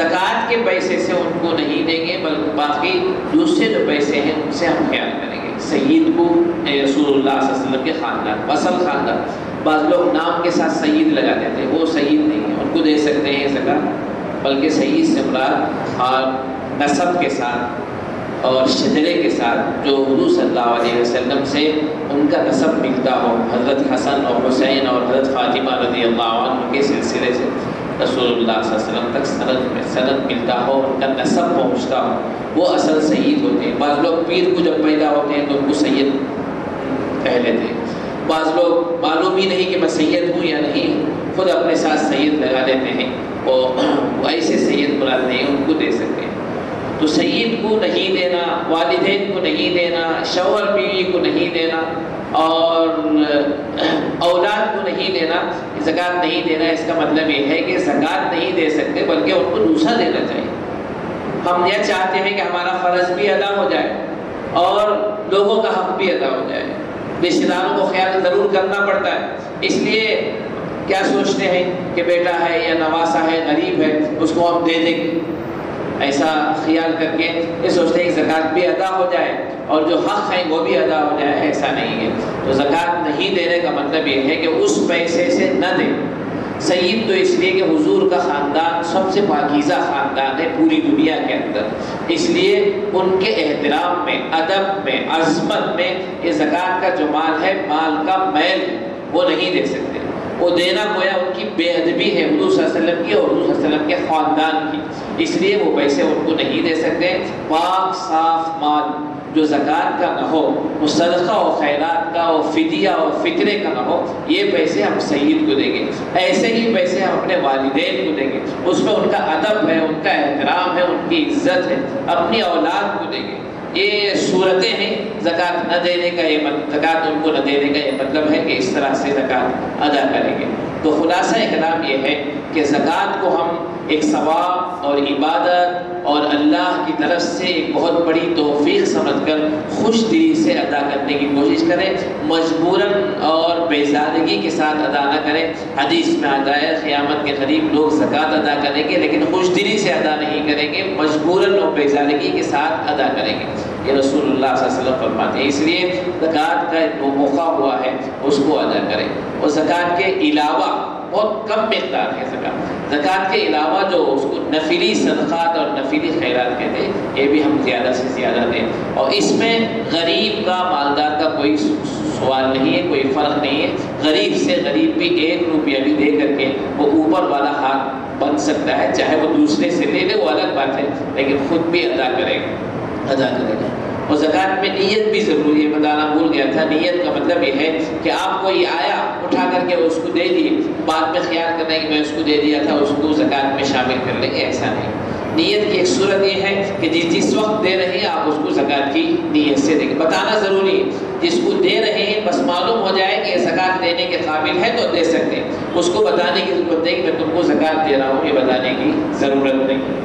زکوٰۃ کے پیسے سے ان کو نہیں دیں گے، بلکہ باقی دوسرے جو پیسے ہیں ان سے ہم خیال کریں گے۔ سید کو رسول اللہ صلی اللہ علیہ وسلم کے خاندان، اصل خاندان، بعض لوگ نام کے ساتھ سید لگا دیتے ہیں، وہ سید نہیں ہے، ان کو دے سکتے ہیں زکوٰۃ، بلکہ سید سے مراد اور نسب کے ساتھ اور شجرے کے ساتھ جو حضور صلی اللہ علیہ وسلم سے ان کا نسب ملتا ہو، حضرت حسن اور حسین اور حضرت فاطمہ رضی اللہ عنہ کے سلسلے سے رسول اللہ صلی اللہ علیہ وسلم تک سند ملتا ہو، ان کا نسب پہنچتا ہو، وہ اصل سید ہوتے ہیں۔ بعض لوگ پیر کو جب پیدا ہوتے ہیں تو ان کو سید کہہ لیتے ہیں، بعض لوگ معلوم ہی نہیں کہ میں سید ہوں یا نہیں، خود اپنے ساتھ سید لگا لیتے ہیں، اور ایسے سید مراد نہیں، ان کو دے سکتے ہیں۔ تو سید کو نہیں دینا، والدین کو نہیں دینا، شوہر بیوی کو نہیں دینا، اور اولاد کو نہیں دینا، زکوٰۃ نہیں دینا، اس کا مطلب یہ ہے کہ زکوٰۃ نہیں دے سکتے بلکہ ان کو دوسرا دینا چاہیے۔ ہم یہ چاہتے ہیں کہ ہمارا فرض بھی ادا ہو جائے اور لوگوں کا حق بھی ادا ہو جائے، رشتہ داروں کو خیال ضرور کرنا پڑتا ہے، اس لیے کیا سوچتے ہیں کہ بیٹا ہے یا نواسا ہے، غریب ہے، اس کو ہم دے دیں گے، ایسا خیال کر کے یہ سوچتے ہیں کہ زکوٰۃ بھی ادا ہو جائے اور جو حق ہیں وہ بھی ادا ہو جائے، ایسا نہیں ہے۔ تو زکوٰۃ نہیں دینے کا مطلب یہ ہے کہ اس پیسے سے نہ دیں۔ سید تو اس لیے کہ حضور کا خاندان سب سے پاکیزہ خاندان ہے پوری دنیا کے اندر، اس لیے ان کے احترام میں، ادب میں، عظمت میں یہ زکوٰۃ کا جو مال ہے، مال کا میل وہ نہیں دے سکتے، وہ دینا گویا ان کی بے ادبی ہے حضور صلی اللہ علیہ وسلم کی اور حضور صلی اللہ علیہ وسلم کے خاندان کی، اس لیے وہ پیسے ان کو نہیں دے سکتے۔ پاک صاف مال جو زکوٰۃ کا نہ ہو، وہ صدقہ و خیرات کا اور فدیہ اور فطرے کا نہ ہو، یہ پیسے ہم سید کو دیں گے۔ ایسے ہی پیسے ہم اپنے والدین کو دیں گے، اس میں ان کا ادب ہے، ان کا احترام ہے، ان کی عزت ہے، اپنی اولاد کو دیں گے۔ یہ صورتیں ہیں زکوٰۃ نہ دینے کا، زکوٰۃ ان کو نہ دینے کا یہ مطلب ہے کہ اس طرح سے زکوٰۃ ادا کریں گے۔ تو خلاصہ کلام یہ ہے کہ زکوٰۃ کو ہم ایک ثواب اور عبادت اور اللہ کی طرف سے ایک بہت بڑی توفیق سمجھ کر خوش دلی سے ادا کرنے کی کوشش کریں، مجبوراً اور بیزارگی کے ساتھ ادا نہ کریں۔ حدیث میں آتا ہے قیامت کے قریب لوگ زکوٰۃ ادا کریں گے لیکن خوش دلی سے ادا نہیں کریں گے، مجبوراً اور بیزارگی کے ساتھ ادا کریں گے، یہ رسول اللہ صلی اللہ علیہ وسلم فرماتے ہیں۔ اس لیے زکوٰۃ کا جو موقع ہوا ہے اس کو ادا کریں، اور زکوٰۃ کے علاوہ بہت کم مقدار ہے زکوٰۃ کے علاوہ جو اس کو نفلی صدقات اور نفلی خیرات کہتے ہیں، یہ بھی ہم زیادہ سے زیادہ دیں، اور اس میں غریب کا مالدار کا کوئی سوال نہیں ہے، کوئی فرق نہیں ہے۔ غریب سے غریب بھی 1 روپیہ بھی دے کر کے وہ اوپر والا ہاتھ بن سکتا ہے، چاہے وہ دوسرے سے لے لے وہ الگ بات ہے، لیکن خود بھی ادا کرے گا۔ اور زکوٰۃ میں نیت بھی ضروری ہے، بتانا بھول گیا تھا۔ نیت کا مطلب یہ ہے کہ آپ کو یہ آیا اٹھا کر کے اس کو دے دیے، بعد میں خیال کرنا ہے کہ میں اس کو دے دیا تھا، اس کو زکوٰۃ میں شامل کر لیں گے، ایسا نہیں۔ نیت کی ایک صورت یہ ہے کہ جس وقت دے رہے ہیں آپ اس کو زکوٰۃ کی نیت سے دیں گے، بتانا ضروری ہے۔ جس کو دے رہے ہیں بس معلوم ہو جائے کہ یہ زکوٰۃ دینے کے قابل ہے تو دے سکتے ہیں، اس کو بتانے کی ضرورت نہیں کہ میں تم کو زکوٰۃ دے رہا ہوں، یہ بتانے کی ضرورت نہیں،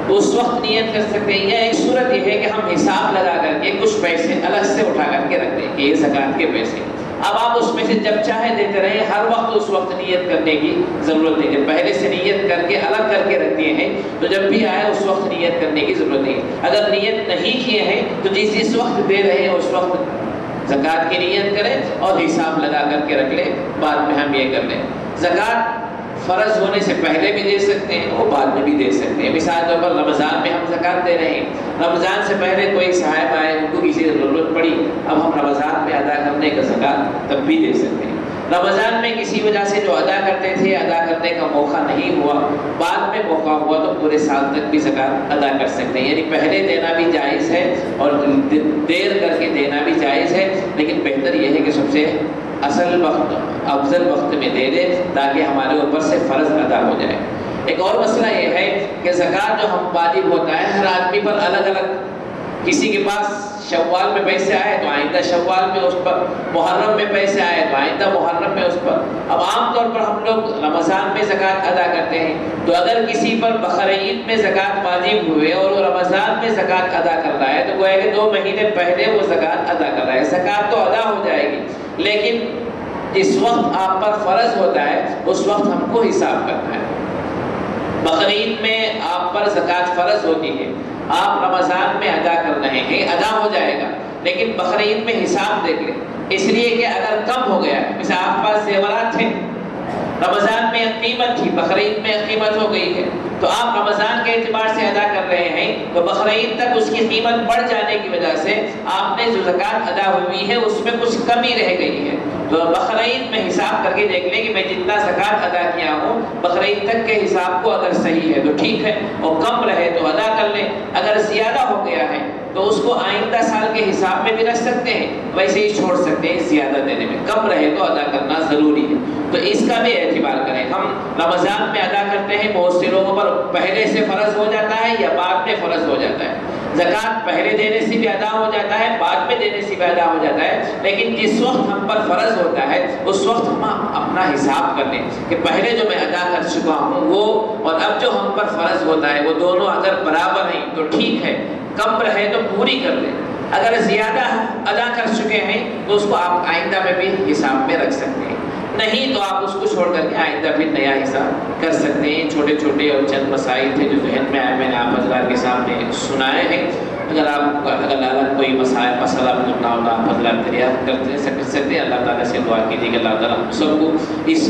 تو اس وقت نیت کر سکتے ہیں۔ یا ایک صورت یہ ہے کہ ہم حساب لگا کر کے کچھ پیسے الگ سے اٹھا کر کے رکھ دیں کہ یہ زکوٰۃ کے پیسے، اب آپ اس میں سے جب چاہے دیتے رہیں، ہر وقت اس وقت نیت کرنے کی ضرورت نہیں ہے، پہلے سے نیت کر کے الگ کر کے رکھ دیے ہیں تو جب بھی آئے اس وقت نیت کرنے کی ضرورت نہیں ہے۔ اگر نیت نہیں کیے ہیں تو جس وقت دے رہے ہیں اس وقت زکوٰۃ کی نیت کریں اور حساب لگا کر کے رکھ لیں، بعد میں ہم یہ کر لیں۔ زکوٰۃ فرض ہونے سے پہلے بھی دے سکتے ہیں اور بعد میں بھی دے سکتے ہیں۔ مثال طور پر رمضان میں ہم زکوٰۃ دے رہے ہیں، رمضان سے پہلے کوئی صاحب آئے، ان کو کسی ضرورت پڑی، اب ہم رمضان میں ادا کرنے کا زکوٰۃ تب بھی دے سکتے ہیں۔ رمضان میں کسی وجہ سے جو ادا کرتے تھے ادا کرنے کا موقع نہیں ہوا، بعد میں موقع ہوا تو پورے سال تک بھی زکوٰۃ ادا کر سکتے ہیں، یعنی پہلے دینا بھی جائز ہے اور دیر کر کے دینا بھی جائز ہے، لیکن بہتر یہ ہے کہ سب سے اصل وقت، افضل وقت میں دے دے تاکہ ہمارے اوپر سے فرض ادا ہو جائے۔ ایک اور مسئلہ یہ ہے کہ زکوٰۃ جو ہم واجب ہوتا ہے ہر آدمی پر الگ الگ، کسی کے پاس شوال میں پیسے آئے تو آئندہ شوال میں اس پر، محرم میں پیسے آئے تو آئندہ محرم میں اس پر۔ اب عام طور پر ہم لوگ رمضان میں زکوٰۃ ادا کرتے ہیں، تو اگر کسی پر بقرعید میں زکوٰۃ واجب ہوئے اور وہ رمضان میں زکوٰۃ ادا کر رہا ہے تو گویا کہ 2 مہینے پہلے وہ زکوٰۃ ادا کر رہا ہے، زکوٰۃ تو ادا ہو جائے گی، لیکن جس وقت آپ پر فرض ہوتا ہے اس وقت ہم کو حساب کرنا ہے۔ بقرعید میں آپ پر زکوٰۃ فرض ہوتی ہے، آپ رمضان میں ادا کر رہے ہیں، ادا ہو جائے گا، لیکن بقرعید میں حساب دیکھ لیں، اس لیے کہ اگر کم ہو گیا ہے، مثلا آپ کے پاس زیورات تھے، رمضان میں ایک قیمت تھی، بقرعید میں ایک قیمت ہو گئی ہے، تو آپ رمضان کے اعتبار سے ادا کر رہے ہیں، تو بقرعید تک اس کی قیمت بڑھ جانے کی وجہ سے آپ نے جو زکوٰۃ ادا ہوئی ہے اس میں کچھ کمی رہ گئی ہے، تو بقرعید میں حساب کر کے دیکھ لیں کہ میں جتنا زکوٰۃ ادا کیا ہوں بقرعید تک کے حساب کو اگر صحیح ہے تو ٹھیک ہے، اور کم رہے تو ادا کر لیں، اگر زیادہ ہو گیا ہے تو اس کو آئندہ سال کے حساب میں بھی رکھ سکتے ہیں، ویسے ہی چھوڑ سکتے ہیں زیادہ دینے میں، کم رہے تو ادا کرنا ضروری ہے، تو اس کا بھی اعتبار کریں۔ ہم رمضان میں ادا کرتے ہیں، بہت سے لوگوں پر پہلے سے فرض ہو جاتا ہے یا بعد میں فرض ہو جاتا ہے، زکوٰۃ پہلے دینے سے بھی ادا ہو جاتا ہے، بعد میں دینے سے بھی ادا ہو جاتا ہے، لیکن جس وقت ہم پر فرض ہوتا ہے اس وقت ہم اپنا حساب کر لیں کہ پہلے جو میں ادا کر چکا ہوں وہ اور اب جو ہم پر فرض ہوتا ہے وہ دونوں اگر برابر ہیں تو ٹھیک ہے، کم رہے تو پوری کر لیں، اگر زیادہ ادا کر چکے ہیں تو اس کو آپ آئندہ میں بھی حساب میں رکھ سکتے ہیں، نہیں تو آپ اس کو چھوڑ کر کے آئندہ بھی نیا حساب کر سکتے ہیں۔ چھوٹے چھوٹے اور چند مسائل تھے جو ذہن میں آئے، میں نے آپ حضرات کے سامنے سنائے ہیں، اگر الگ کوئی مسئلہ پوچھنا ہوگا آپ حضرات دریافت کرتے سکتے ہیں، اللہ تعالیٰ سے دعا کیجیے کہ اللہ تعالیٰ ہم سب کو اس